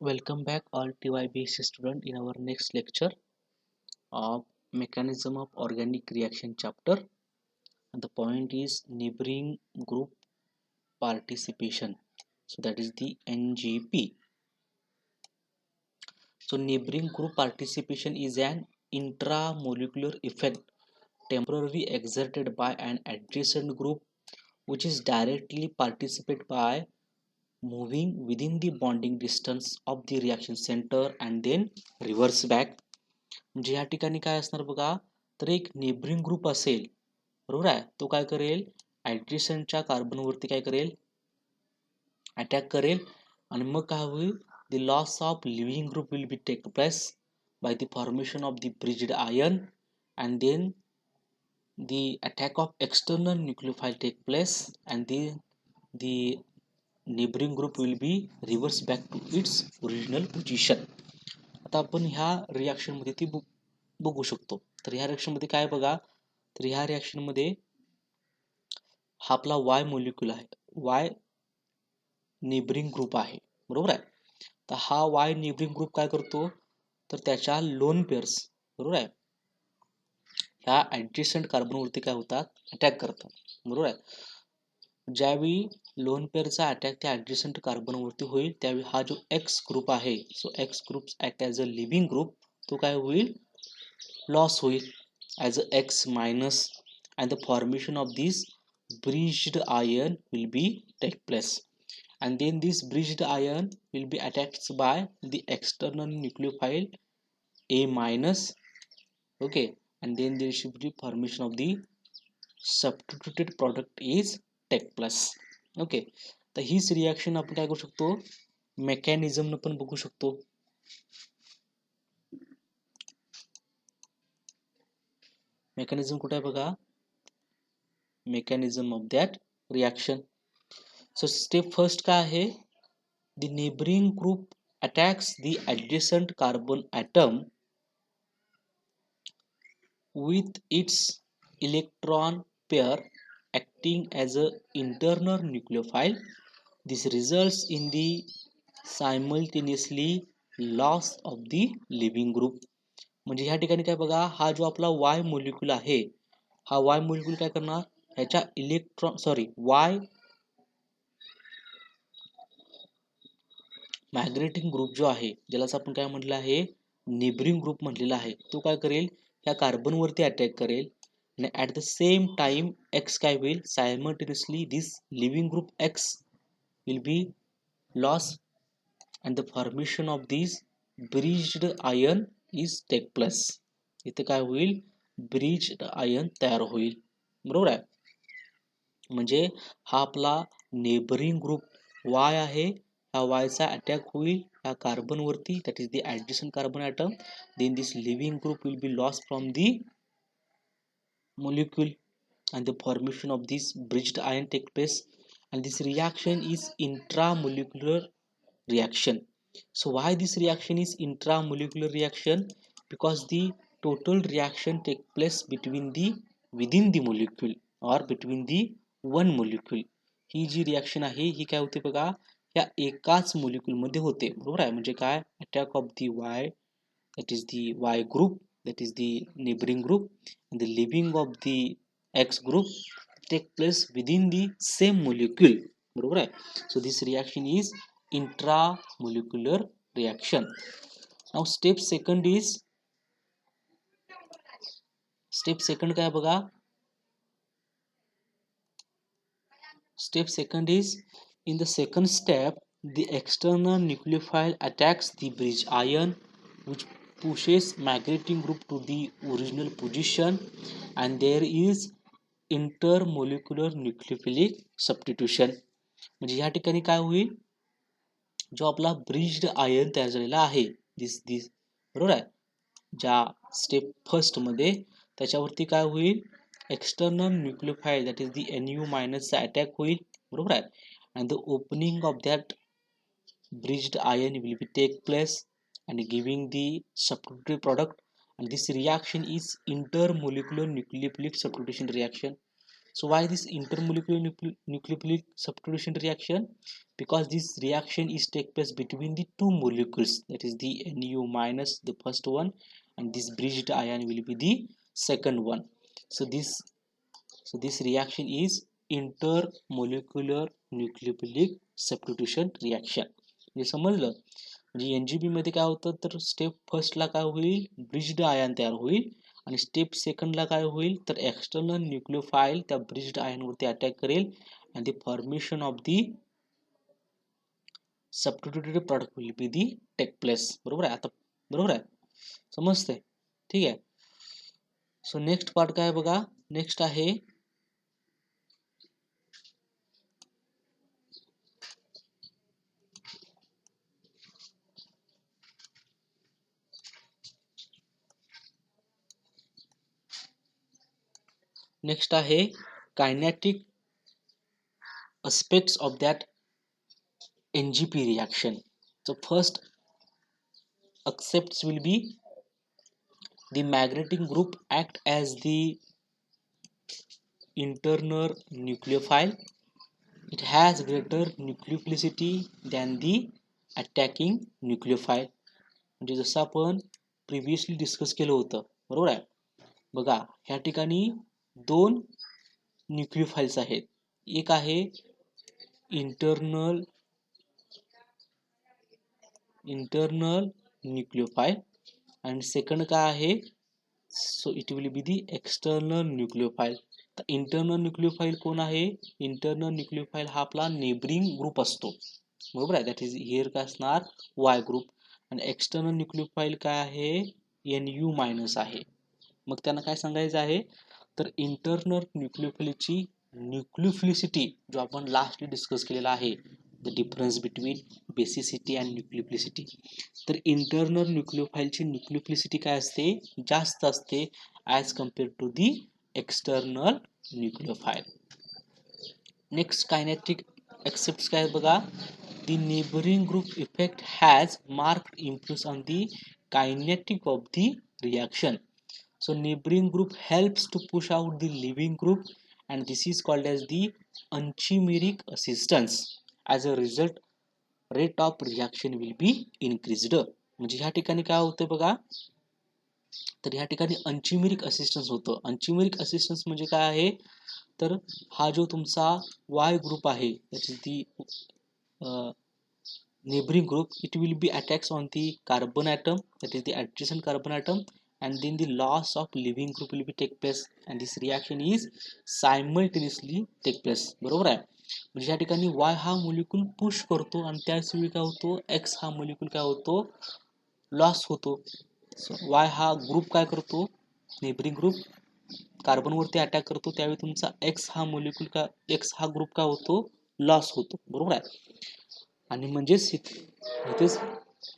Welcome back all TYBC student in our next lecture of mechanism of organic reaction chapter, and the point is neighboring group participation. So that is the NGP. So neighboring group participation is an intramolecular effect temporarily exerted by an adjacent group which is directly participated by moving within the bonding distance of the reaction center and then reverse back. म्हणजे या ठिकाणी काय असणार बघा, तर एक neighbouring group असेल, बरोबर आहे, तो काय करेल, ऍड्जसंटच्या कार्बनवरती काय करेल, अटॅक करेल, आणि मग काय होईल, the loss of leaving group will be take place by the formation of the bridged ion and then the attack of external nucleophile take place and the neighboring group will be reversed back to its original position. आता आपण ह्या reaction मध्ये ती बघू शकतो. तर ह्या reaction मध्ये काय बघा, तर ह्या रिॲक्शन मध्ये हा आपला वाय मॉलिक्यूल आहे, वाय नेबरिंग ग्रुप आहे, बरोबर आहे. तर हा वाय नेबरिंग ग्रुप काय करतो, तर त्याच्या लोन पेअर्स, बरोबर आहे, ह्या ऍडजस्टंट कार्बनवरती काय होतात, अटॅक करतात, बरोबर आहे. ज्यावेळी लोन पेअरचा अटॅक त्या ऍडजस्टंट कार्बनवरती होईल त्यावेळी हा जो एक्स ग्रुप आहे, so x group act as a living group, तो काय होईल, लॉस होईल as a X minus, and the formation of this bridged ion will be take place, and then this bridged ion will be attacked by the external nucleophile A minus, okay, and then there should be formation of the substituted product is take place, okay. तर हीच reaction आपण काय करू शकतो, mechanism न पण बघू शकतो. मेकॅनिझम कुठे आहे बघा, mechanism of that reaction. So step first काय आहे, the neighbouring group attacks the adjacent carbon atom with its electron pair acting as a internal nucleophile. This results in the simultaneously loss of the living group. म्हणजे ह्या ठिकाणी काय बघा, हा जो आपला वाय मॉलिक्यूल आहे, हा वाय मॉलिक्यूल काय करणार, ह्याच्या वाय मॅग्नेटिक ग्रुप जो आहे, ज्याला आपण काय म्हटलं आहे, नेबरिंग ग्रुप म्हटलेला आहे, तो काय करेल, ह्या कार्बनवरती अटॅक करेल, आणि at the same time X काय होईल, simultaneously this leaving group X will be loss and the formation of this bridged ion is take place. इथे काय होईल, ब्रिज्ड आयन तयार होईल, बरोबर आहे. म्हणजे हा आपला नेबरिंग ग्रुप वाय आहे, ह्या वायचा अटॅक होईल ह्या कार्बन वरती, that is the adjacent carbon atom, then this leaving group will be loss from the molecule and the formation of this bridged ion take place, and this reaction is intramolecular reaction. So why this reaction is intramolecular reaction, because the total reaction take place between the within the molecule or between the one molecule. ही जी reaction आहे ही काय होते बघा, या एकाच molecule मध्ये होते, बरोबर आहे. म्हणजे काय, attack of the Y, that is the Y group, that is the neighboring group, and the leaving of the X group take place within the same molecule, बरोबर आहे. So this reaction is intramolecular reaction. Now step second काय बघा, step second is, in the second step the external nucleophile attacks the bridge ion which pushes magnetic group to the original position, and there is intermolecular nucleophilic substitution. म्हणजे या ठिकाणी काय होईल, जो आपला bridged ion तयार झालेला आहे, दिस बरोबर आहे, ज्या स्टेप फर्स्ट मध्ये, त्याच्यावरती काय होईल, external nucleophile that is the NU मायनसचा अटॅक होईल, बरोबर आहे, and the opening of that bridged ion will be take place and giving the substituted product, and this reaction is intermolecular nucleophilic substitution reaction. So why this intermolecular nucleophilic substitution reaction? Because this reaction is take place between the two molecules, that is the Nu minus the first one, and this bridged ion will be the second one. So this reaction is intermolecular nucleophilic substitution reaction. हे समजलं? म्हणजे NGP मध्ये काय होतं तर step फर्स्टला काय होईल, bridged ion तयार होईल, आणि स्टेप सेकंडला काय होईल तर एक्सटर्नल न्यूक्लियोफाइल त्या ब्रिज्ड आयन वरती अटॅक करेल आणि the formation of the substituted product will be the take place. बरोबर आहे? आता बरोबर आहे, समजते? ठीक आहे. सो नेक्स्ट पार्ट काय बघा, नेक्स्ट आहे kinetic aspects of that NGP reaction. So first aspects will be the magnetic group act as the internal nucleophile. It has greater nucleophilicity than the attacking nucleophile. म्हणजे जसं आपण previously discuss केलं होतं, बरोबर आहे? बघा ह्या ठिकाणी दोन न्यूक्लियोफाइल्स आहेत. एक आहे इंटरनल न्यूक्लियोफाइल आणि सेकंड काय आहे, so it will be the external nucleophile. तर इंटरनल न्यूक्लियोफाइल कोण आहे, इंटरनल न्यूक्लियोफाइल हा आपला नेबरिंग ग्रुप असतो, बरोबर आहे? दॅट इज हिअर काय असणार, वाय ग्रुप. आणि एक्सटर्नल न्यूक्लियोफाइल काय आहे, Nu मायनस आहे. मग त्यांना काय सांगायचं आहे तर इंटरनल न्यूक्लियोफाइलची न्यूक्लियोफिलिसिटी जो आपण लास्टली डिस्कस केलेला आहे, the difference between basicity and nucleophilicity. तर इंटरनल न्यूक्लियोफाइलची न्यूक्लियोफिलिसिटी काय असते, जास्त असते as compare to the external nucleophile. Next kinetic except काय बघा, the neighboring group effect has marked influence on the kinetic of the reaction. So neighboring group helps to push out the leaving group, and this is called as the enantiomer assistance. As a result, rate of reaction will be increased. म्हणजे ह्या ठिकाणी काय होतं बघा, तर ह्या ठिकाणी अंचिमेरिक assistance होतं. अंचिमेरिक असिस्टन्स म्हणजे काय आहे तर हा जो तुमचा वाय ग्रुप आहे त्याची ती neighboring group, it will be attacks on the carbon atom, that is the adjacent carbon atom, and then the loss of leaving group will be take place, and this reaction is simultaneously take place. बरोबर आहे? म्हणजे या ठिकाणी Y हा molecule push करतो आणि त्याच वेळी काय होतो, X हा मोलिक्यूल काय होतो, लॉस होतो. Y हा ग्रुप काय करतो, नेबरिंग ग्रुप कार्बन वरती अटॅक करतो, त्यावेळी तुमचा X हा मोलिक्यूल का X हा ग्रुप काय होतो, लॉस होतो. बरोबर आहे? आणि म्हणजेच इथेच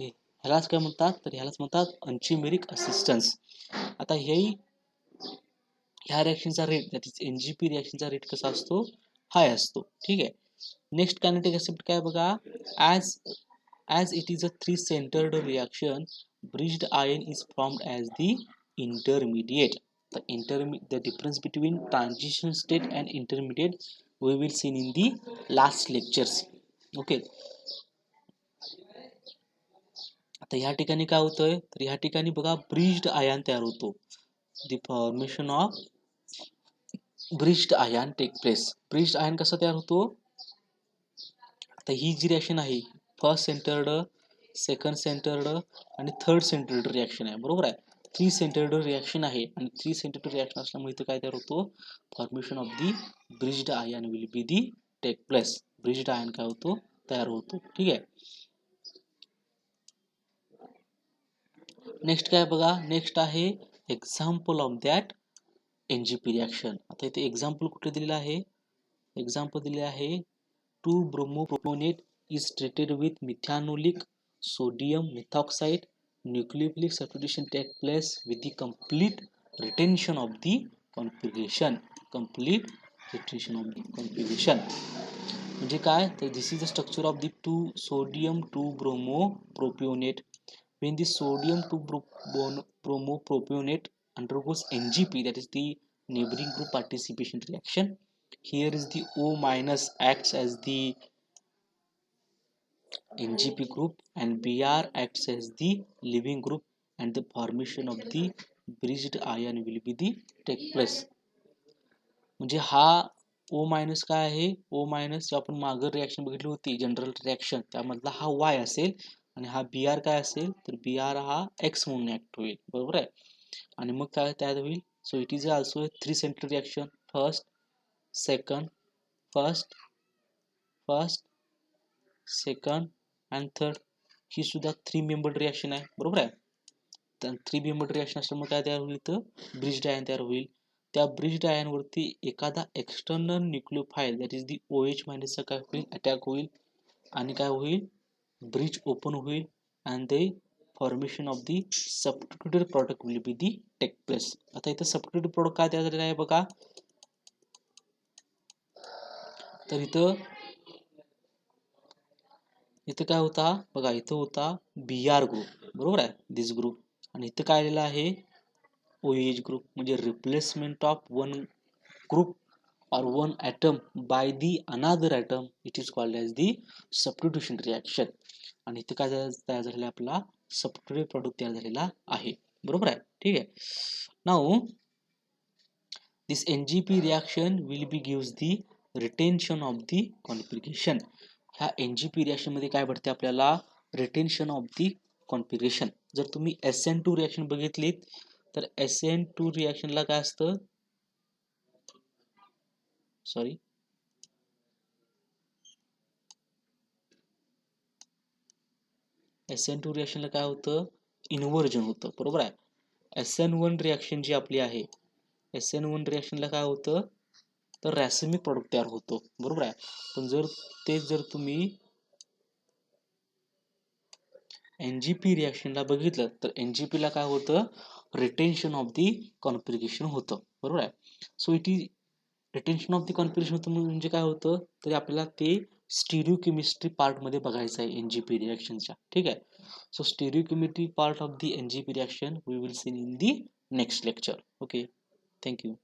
ह्यालाच काय म्हणतात तर ह्यालाच म्हणतात अंचिमेरिक असिस्टन्स. आता ह्या रिएक्शनचा रेट, दॅट इज NGP रिएक्शनचा रेट कसा असतो, हाय असतो. ठीक आहे. नेक्स्ट कायनेटिक एक्सेप्ट काय बघा, as it is a three centered reaction, bridged ion is formed as the intermediate. The difference between transition state and intermediate we will see in the last lectures. Okay. आता ह्या ठिकाणी काय होतंय तर ह्या ठिकाणी बघा ब्रिज्ड आयन तयार होतो. The formation of bridged ion take place. Bridged ion कसा तयार होतो, आता ही जी रिएक्शन आहे फर्स्ट सेंटर्ड, सेकंड सेंटर्ड आणि थर्ड सेंटर्ड रिएक्शन आहे, बरोबर आहे? थ्री सेंटर्ड रिएक्शन आहे आणि थ्री सेंटर्ड रिएक्शन असल्यामुळे इथं काय तयार होतो, formation of the bridged ion will be the take place. Bridged ion काय होतो, तयार होतो. ठीक आहे. नेक्स्ट काय बघा, नेक्स्ट आहे example of that NGP reaction. आता इथे एक्झाम्पल कुठे दिलेलं आहे, एक्झाम्पल दिले आहे 2-bromopropionate is treated with methanolic sodium methoxide. Nucleophilic substitution take place with the complete retention of the configuration. Complete retention of the configuration. म्हणजे काय तर this is the structure of the 2-sodium 2-bromopropionate. When the sodium 2-bromopropionate undergoes NGP, that is the neighboring group participation reaction, Here is the O minus acts as the NGP group and Br acts as the leaving group, and the formation of the bridged ion will be the take place. म्हणजे हा O minus काय आहे, O minus आपण मागं reaction बघितली होती general reaction, त्यामधला हा Y असेल आणि हा Br काय असेल तर Br हा X म्हणून ऍक्ट होईल, बरोबर आहे. आणि मग काय त्यात होईल, so it is also 3 centre reaction, first second first first second and third. ही सुद्धा 3 मेंबर्ड रिॲक्शन आहे, बरोबर आहे. तर 3 मेंबर्ड रिॲक्शन असल्यामुळे काय तयार होईल तर ब्रिज्ड आयन तयार होईल. त्या ब्रिज्ड आयन वरती एखादा external nucleophile that is the OH मायनसचा काय होईल अटॅक होईल आणि काय होईल ब्रिज ओपन होईल and the formation of the substituted product will be the take place. आता इथं सबस्टिट्यूटेड प्रॉडक्ट काय तयार झालेला आहे बघा. तर इथं काय होता बघा, इथं होता Br ग्रुप, बरोबर आहे, दिस ग्रुप. आणि इथं काय आलेलं आहे OH ग्रुप, म्हणजे replacement of one group or one atom by the another atom, it is called as the substitution reaction. आणि इथं काय तयार झालेला आपला सबस्टिट्यूटेड प्रॉडक्ट तयार झालेला आहे, बरोबर आहे, ठीक आहे. Now this NGP reaction will be gives the retention of the configuration. ह्या NGP रिएक्शन मध्ये काय भेटते आपल्याला रिटेन्शन ऑफ दी कॉन्फिगरेशन. जर तुम्ही SN2 रिएक्शन बघितलीत तर SN2 रिएक्शनला काय असतं, सॉरी SN2 रिएक्शनला काय होतं इन्व्हर्जन होतं, बरोबर आहे. SN1 रिएक्शन जी आपली आहे, SN1 रिएक्शनला काय होतं तर रॅसिमिक प्रॉडक्ट तयार होतो, बरोबर आहे. पण जर तुम्ही NGP रिएक्शनला बघितलं तर NGP ला काय होतं रिटेन्शन ऑफ दी कॉन्फिगरेशन होतं, बरोबर आहे. So it is retention of the configuration होतं म्हणजे काय होतं तरी आपल्याला ते स्टिरियोकेमिस्ट्री पार्ट मध्ये बघायचं आहे NGP रिएक्शनच्या, ठीक आहे. So stereochemistry part of the NGP reaction we will see in the next lecture. Okay, thank you.